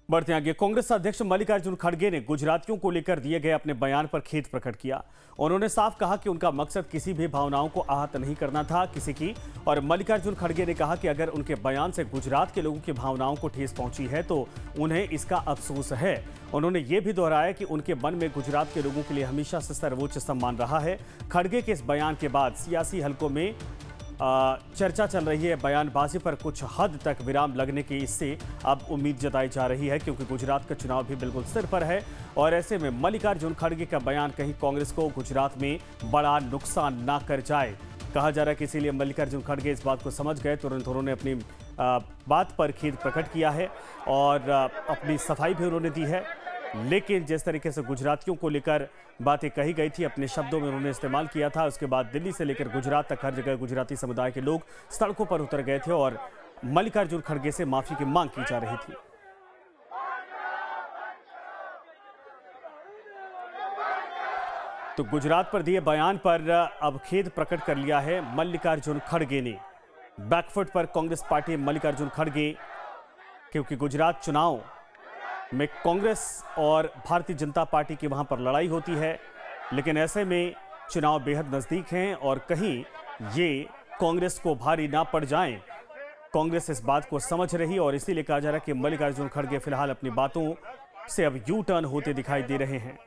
बढ़ते आगे। कांग्रेस अध्यक्ष मल्लिकार्जुन खड़गे ने गुजरातियों को लेकर दिए गए अपने बयान पर खेद प्रकट किया। उन्होंने साफ कहा कि उनका मकसद किसी भी भावनाओं को आहत नहीं करना था किसी की। और मल्लिकार्जुन खड़गे ने कहा कि अगर उनके बयान से गुजरात के लोगों की भावनाओं को ठेस पहुंची है तो उन्हें इसका अफसोस है। उन्होंने ये भी दोहराया कि उनके मन में गुजरात के लोगों के लिए हमेशा से सर्वोच्च सम्मान रहा है। खड़गे के इस बयान के बाद सियासी हलकों में चर्चा चल रही है। बयानबाजी पर कुछ हद तक विराम लगने की इससे अब उम्मीद जताई जा रही है, क्योंकि गुजरात का चुनाव भी बिल्कुल सिर पर है। और ऐसे में मल्लिकार्जुन खड़गे का बयान कहीं कांग्रेस को गुजरात में बड़ा नुकसान ना कर जाए। कहा जा रहा है कि इसीलिए मल्लिकार्जुन खड़गे इस बात को समझ गए। तुरंत उन्होंने अपनी बात पर खेद प्रकट किया है और अपनी सफाई भी उन्होंने दी है। लेकिन जिस तरीके से गुजरातियों को लेकर बातें कही गई थी, अपने शब्दों में उन्होंने इस्तेमाल किया था, उसके बाद दिल्ली से लेकर गुजरात तक हर जगह गुजराती समुदाय के लोग सड़कों पर उतर गए थे और मल्लिकार्जुन खड़गे से माफी की मांग की जा रही थी। तो गुजरात पर दिए बयान पर अब खेद प्रकट कर लिया है मल्लिकार्जुन खड़गे ने। बैकफुट पर कांग्रेस पार्टी मल्लिकार्जुन खड़गे, क्योंकि गुजरात चुनाव में कांग्रेस और भारतीय जनता पार्टी की वहां पर लड़ाई होती है। लेकिन ऐसे में चुनाव बेहद नजदीक हैं और कहीं ये कांग्रेस को भारी ना पड़ जाएं, कांग्रेस इस बात को समझ रही और इसीलिए कहा जा रहा है कि मल्लिकार्जुन खड़गे फिलहाल अपनी बातों से अब यू टर्न होते दिखाई दे रहे हैं।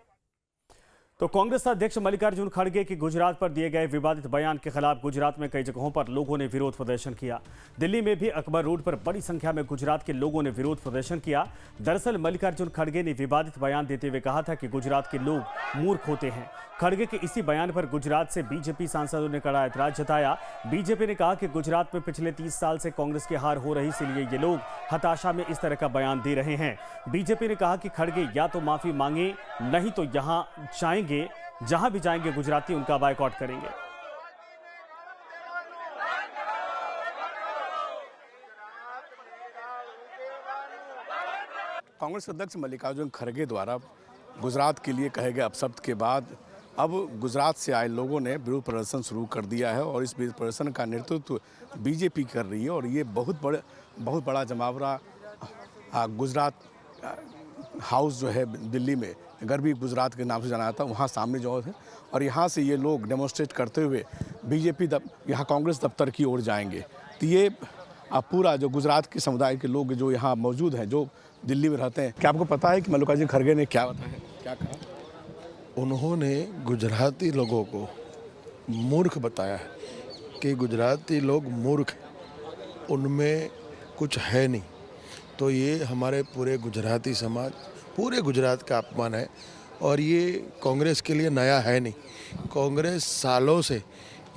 तो कांग्रेस अध्यक्ष मल्लिकार्जुन खड़गे के गुजरात पर दिए गए विवादित बयान के खिलाफ गुजरात में कई जगहों पर लोगों ने विरोध प्रदर्शन किया। दिल्ली में भी अकबर रोड पर बड़ी संख्या में गुजरात के लोगों ने विरोध प्रदर्शन किया। दरअसल मल्लिकार्जुन खड़गे ने विवादित बयान देते हुए कहा था कि गुजरात के लोग मूर्ख होते हैं। खड़गे के इसी बयान पर गुजरात से बीजेपी सांसदों ने कड़ा ऐतराज जताया। बीजेपी ने कहा कि गुजरात में पिछले 30 साल से कांग्रेस की हार हो रही, इसलिए ये लोग हताशा में इस तरह का बयान दे रहे हैं। बीजेपी ने कहा कि खड़गे या तो माफी मांगे, नहीं तो यहां जाएंगे, जहां भी जाएंगे गुजराती उनका बायकॉट करेंगे। कांग्रेस अध्यक्ष मल्लिकार्जुन खड़गे द्वारा गुजरात के लिए कहे गए अपशब्द के बाद अब गुजरात से आए लोगों ने विरोध प्रदर्शन शुरू कर दिया है और इस विरोध प्रदर्शन का नेतृत्व बीजेपी कर रही है। और ये बहुत बड़ा जमावड़ा गुजरात हाउस जो है दिल्ली में, गर्वी गुजरात के नाम से जाना जाता है, वहाँ सामने जो है और यहाँ से ये लोग डेमोन्स्ट्रेट करते हुए बीजेपी यहाँ कांग्रेस दफ्तर की ओर जाएंगे। तो ये पूरा जो गुजरात के समुदाय के लोग जो यहाँ मौजूद हैं, जो दिल्ली में रहते हैं, क्या आपको पता है कि मल्लिकार्जुन खड़गे ने क्या बताया, क्या कहा? उन्होंने गुजराती लोगों को मूर्ख बताया है कि गुजराती लोग मूर्ख, उनमें कुछ है नहीं। तो ये हमारे पूरे गुजराती समाज, पूरे गुजरात का अपमान है और ये कांग्रेस के लिए नया है नहीं। कांग्रेस सालों से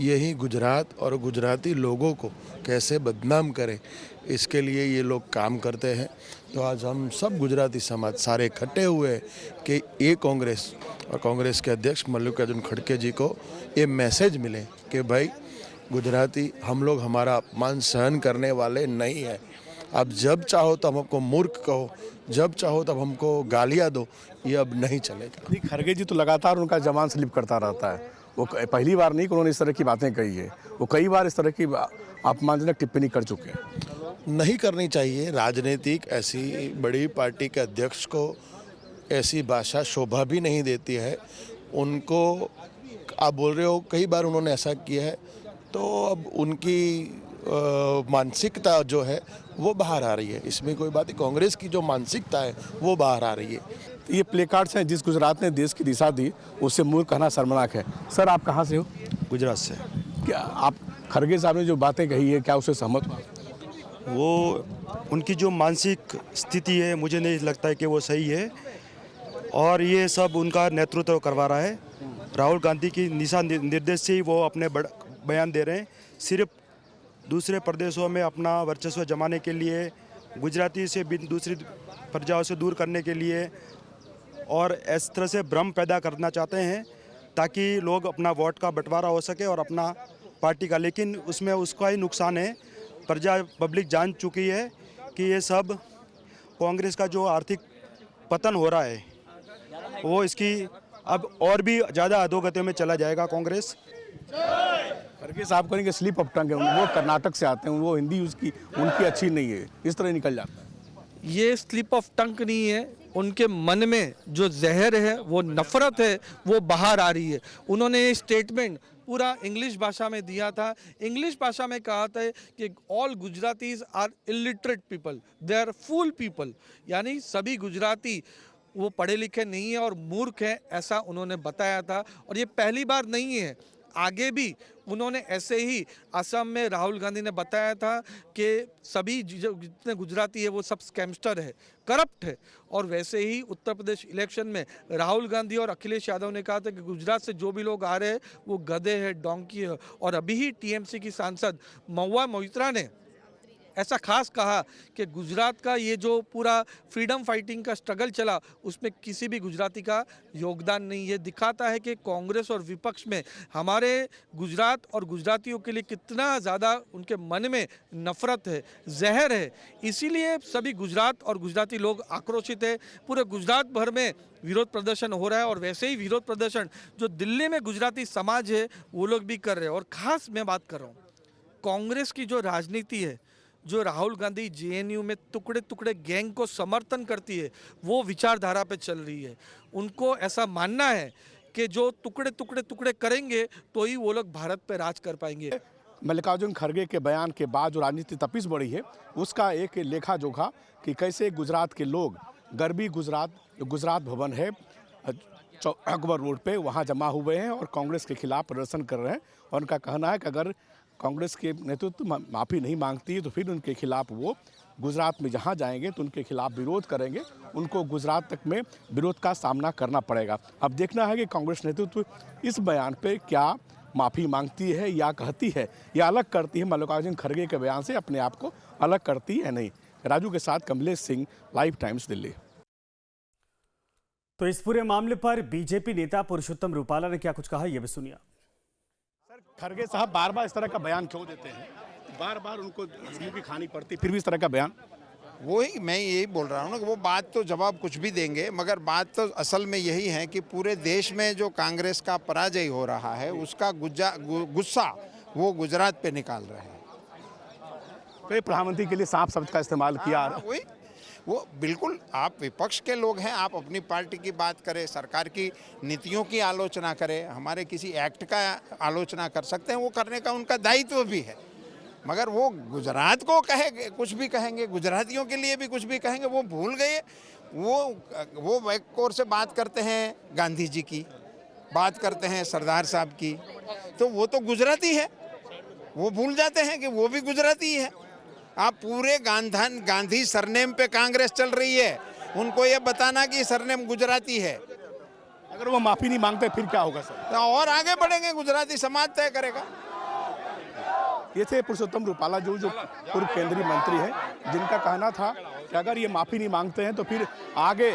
यही गुजरात और गुजराती लोगों को कैसे बदनाम करे, इसके लिए ये लोग काम करते हैं। तो आज हम सब गुजराती समाज सारे इकट्ठे हुए हैं कि ये कांग्रेस और कांग्रेस के अध्यक्ष मल्लिकार्जुन खड़गे जी को ये मैसेज मिले कि भाई गुजराती हम लोग हमारा अपमान सहन करने वाले नहीं हैं। अब जब चाहो तब हमको मूर्ख कहो, जब चाहो तब हमको गालियाँ दो, ये अब नहीं चलेगा। खड़गे जी तो लगातार उनका जबान स्लिप करता रहता है। वो पहली बार नहीं कि उन्होंने इस तरह की बातें कही है, वो कई बार इस तरह की अपमानजनक टिप्पणी कर चुके हैं। नहीं करनी चाहिए। राजनीतिक ऐसी बड़ी पार्टी के अध्यक्ष को ऐसी भाषा शोभा भी नहीं देती है। उनको आप बोल रहे हो कई बार उन्होंने ऐसा किया है, तो अब उनकी मानसिकता जो है वो बाहर आ रही है। इसमें कोई बात नहीं, कांग्रेस की जो मानसिकता है वो बाहर आ रही है। तो ये प्ले कार्ड्स हैं जिस गुजरात ने देश की दिशा दी, उससे मूर्ख कहना शर्मनाक है। सर, आप कहाँ से हो? गुजरात से। क्या आप खड़गे साहब ने जो बातें कही है, क्या उससे सहमत हो? वो उनकी जो मानसिक स्थिति है, मुझे नहीं लगता है कि वो सही है और ये सब उनका नेतृत्व करवा रहा है। राहुल गांधी की दिशा निर्देश से ही वो अपने बयान दे रहे हैं। सिर्फ दूसरे प्रदेशों में अपना वर्चस्व जमाने के लिए, गुजराती से दूसरी प्रजाओं से दूर करने के लिए और इस तरह से भ्रम पैदा करना चाहते हैं ताकि लोग अपना वोट का बंटवारा हो सके और अपना पार्टी का। लेकिन उसमें उसका ही नुकसान है। प्रजा पब्लिक जान चुकी है कि ये सब कांग्रेस का जो आर्थिक पतन हो रहा है वो इसकी अब और भी ज़्यादा अधोगति में चला जाएगा कांग्रेस। खड़गे साहब करेंगे स्लिप ऑफ टंग है, वो कर्नाटक से आते हैं, वो हिंदी उनकी अच्छी नहीं है, इस तरह निकल जाता है। ये स्लिप ऑफ टंग नहीं है, उनके मन में जो जहर है, वो नफरत है, वो बाहर आ रही है। उन्होंने ये स्टेटमेंट पूरा इंग्लिश भाषा में दिया था। इंग्लिश भाषा में कहा था कि all Gujaratis are illiterate people, they are fool people, यानी सभी गुजराती वो पढ़े लिखे नहीं है और मूर्ख है, ऐसा उन्होंने बताया था। और ये पहली बार नहीं है, आगे भी उन्होंने ऐसे ही असम में राहुल गांधी ने बताया था कि सभी जितने गुजराती है वो सब स्कैमस्टर है, करप्ट है। और वैसे ही उत्तर प्रदेश इलेक्शन में राहुल गांधी और अखिलेश यादव ने कहा था कि गुजरात से जो भी लोग आ रहे हैं वो गधे हैं, डोंकी है। और अभी ही टीएमसी की सांसद महुआ मोइत्रा ने ऐसा खास कहा कि गुजरात का ये जो पूरा फ्रीडम फाइटिंग का स्ट्रगल चला उसमें किसी भी गुजराती का योगदान नहीं। ये दिखाता है कि कांग्रेस और विपक्ष में हमारे गुजरात और गुजरातियों के लिए कितना ज़्यादा उनके मन में नफरत है, जहर है। इसीलिए सभी गुजरात और गुजराती लोग आक्रोशित है। पूरे गुजरात भर में विरोध प्रदर्शन हो रहा है और वैसे ही विरोध प्रदर्शन जो दिल्ली में गुजराती समाज है वो लोग भी कर रहे हैं। और ख़ास मैं बात कर रहा हूँ, कांग्रेस की जो राजनीति है, जो राहुल गांधी जेएनयू में टुकड़े टुकड़े गैंग को समर्थन करती है, वो विचारधारा पे चल रही है। उनको ऐसा मानना है कि जो टुकड़े टुकड़े टुकड़े करेंगे तो ही वो लोग भारत पे राज कर पाएंगे। मल्लिकार्जुन खड़गे के बयान के बाद जो राजनीति तपिश बढ़ी है उसका एक लेखा जोखा कि कैसे गुजरात के लोग गरबी गुजरात भवन है अकबर रोड पे वहाँ जमा हुए हैं और कांग्रेस के खिलाफ प्रदर्शन कर रहे हैं। और उनका कहना है कि अगर कांग्रेस के नेतृत्व माफ़ी नहीं मांगती है तो फिर उनके खिलाफ वो गुजरात में जहाँ जाएंगे तो उनके खिलाफ विरोध करेंगे, उनको गुजरात तक में विरोध का सामना करना पड़ेगा। अब देखना है कि कांग्रेस नेतृत्व इस बयान पे क्या माफ़ी मांगती है या कहती है या अलग करती है, मल्लिकार्जुन खड़गे के बयान से अपने आप को अलग करती है नहीं। राजू के साथ कमलेश सिंह, लाइव टाइम्स, दिल्ली। तो इस पूरे मामले पर बीजेपी नेता पुरुषोत्तम रूपाला ने क्या कुछ कहा, ये भी सुनिए। खड़गे साहब बार बार इस तरह का बयान क्यों देते हैं? बार बार उनको मुंह की खानी पड़ती फिर भी इस तरह का बयान। वही मैं यही बोल रहा हूँ ना कि वो बात तो जवाब कुछ भी देंगे, मगर बात तो असल में यही है कि पूरे देश में जो कांग्रेस का पराजय हो रहा है उसका गुस्सा वो गुजरात पे निकाल रहे हैं। तो प्रधानमंत्री के लिए सांप शब्द का इस्तेमाल किया। वही वो बिल्कुल, आप विपक्ष के लोग हैं, आप अपनी पार्टी की बात करें, सरकार की नीतियों की आलोचना करें, हमारे किसी एक्ट का आलोचना कर सकते हैं, वो करने का उनका दायित्व भी है। मगर वो गुजरात को कहेंगे, कुछ भी कहेंगे, गुजरातियों के लिए भी कुछ भी कहेंगे, वो भूल गए। वो एक ओर से बात करते हैं गांधी जी की, बात करते हैं सरदार साहब की, तो वो तो गुजराती है, वो भूल जाते हैं कि वो भी गुजराती है। आप पूरे गांधी सरनेम पे कांग्रेस चल रही है, उनको ये बताना कि सरनेम गुजराती है। अगर वो माफी नहीं मांगते फिर क्या होगा सर? और आगे बढ़ेंगे, गुजराती समाज तय करेगा। ये थे पुरुषोत्तम रूपाला जो पूर्व केंद्रीय मंत्री हैं, जिनका कहना था कि अगर ये माफी नहीं मांगते हैं तो फिर आगे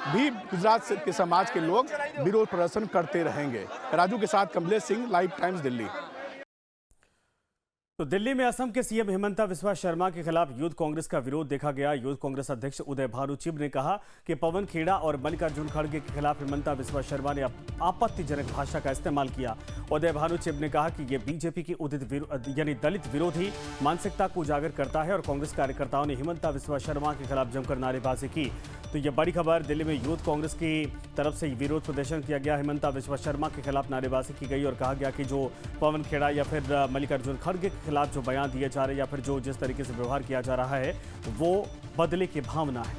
भी गुजरात के समाज के लोग विरोध प्रदर्शन करते रहेंगे। राजू के साथ कमलेश सिंह, लाइव टाइम्स, दिल्ली। तो दिल्ली में असम के सीएम हिमंता बिस्वा शर्मा के खिलाफ यूथ कांग्रेस का विरोध देखा गया। यूथ कांग्रेस अध्यक्ष उदय भानु चिब ने कहा कि पवन खेड़ा और मल्लिकार्जुन खड़गे के खिलाफ हिमंता बिस्वा शर्मा ने आपत्तिजनक भाषा का इस्तेमाल किया। उदय भानु चिब ने कहा कि ये बीजेपी की उदित यानी दलित विरोधी मानसिकता को उजागर करता है और कांग्रेस कार्यकर्ताओं ने हिमंता बिस्वा शर्मा के खिलाफ जमकर नारेबाजी की। तो ये बड़ी खबर, दिल्ली में यूथ कांग्रेस की तरफ से विरोध प्रदर्शन किया गया। हिमंता बिस्वा शर्मा के खिलाफ नारेबाजी की गई और कहा गया कि जो पवन खेड़ा या फिर मल्लिकार्जुन खड़गे के खिलाफ जो बयान दिए जा रहे हैं या फिर जो जिस तरीके से व्यवहार किया जा रहा है वो बदले की भावना है।